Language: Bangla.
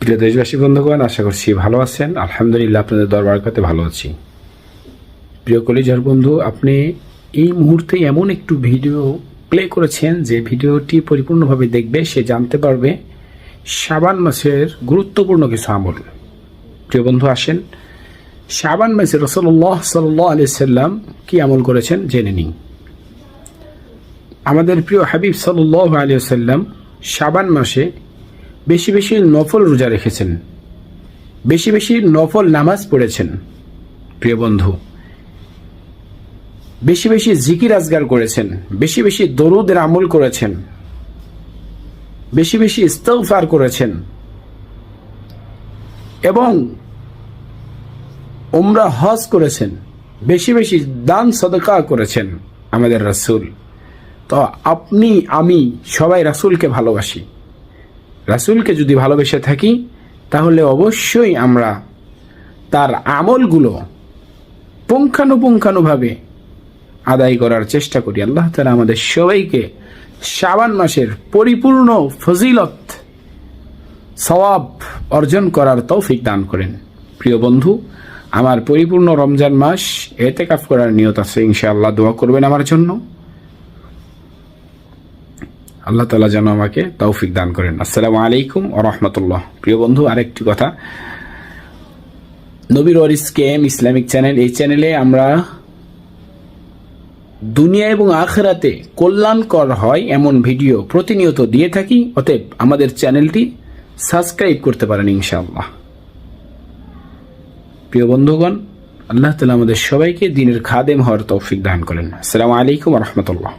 প্রিয় দেশবাসী বন্ধুগণ, আশা করছি ভালো আছেন। আলহামদুলিল্লাহ, আপনাদের দরবার করতে ভালো আছি। প্রিয় কলিজার বন্ধু, আপনি এই মুহূর্তে এমন একটু ভিডিও প্লে করেছেন যে ভিডিওটি পরিপূর্ণভাবে দেখবে সে জানতে পারবে শাবান মাসের গুরুত্বপূর্ণ কিছু আমল। প্রিয় বন্ধু, আসেন শাবান মাসে রাসূলুল্লাহ সাল্লাল্লাহু আলাইহি সাল্লাম কি আমল করেছেন জেনে নিন। আমাদের প্রিয় হাবিব সাল্লাল্লাহু আলাইহি সাল্লাম শাবান মাসে বেশি বেশি নফল রোজা রেখেছেন, বেশি বেশি নফল নামাজ পড়েছেন। প্রিয় বন্ধু, বেশি বেশি জিকির আজগার করেছেন, বেশি বেশি দরুদের আমল করেছেন, বেশি বেশি ইস্তিগফার করেছেন এবং উমরা হজ করেছেন, বেশি বেশি দান সদকা করেছেন আমাদের রাসূল। তো আপনি আমি সবাই রাসূলকে ভালোবাসি। রাসূলকে যদি ভালোবেসে থাকি তাহলে অবশ্যই আমরা তার আমলগুলো পুঙ্খানুপুঙ্খানুভাবে আদায় করার চেষ্টা করি। আল্লাহ তাআলা আমাদের সবাইকে শাবান মাসের পরিপূর্ণ ফজিলত সওয়াব অর্জন করার তৌফিক দান করেন। প্রিয় বন্ধু, আমার পরিপূর্ণ রমজান মাস ইতিকাফ করার নিয়ত আছে, ইনশাআল্লাহ দোয়া করবেন আমার জন্য। আল্লাহ তাআলা যেন আমাকে তৌফিক দান করেন। আসসালামু আলাইকুম ওয়া রাহমাতুল্লাহ। প্রিয় বন্ধু, আরেকটি কথা, নবীর ওয়ারিস কেএম ইসলামিক চ্যানেল, এই চ্যানেলে আমরা দুনিয়া এবং আখিরাতে কল্যাণকর হয় এমন ভিডিও প্রতিনিয়ত দিয়ে থাকি। অতএব আমাদের চ্যানেলটি সাবস্ক্রাইব করতে পারেন ইনশাআল্লাহ। প্রিয় বন্ধুগণ, আল্লাহ তাআলা আমাদের সবাইকে দ্বীনের খাদেম হওয়ার তৌফিক দান করেন। আসসালামু আলাইকুম ওয়া রাহমাতুল্লাহ।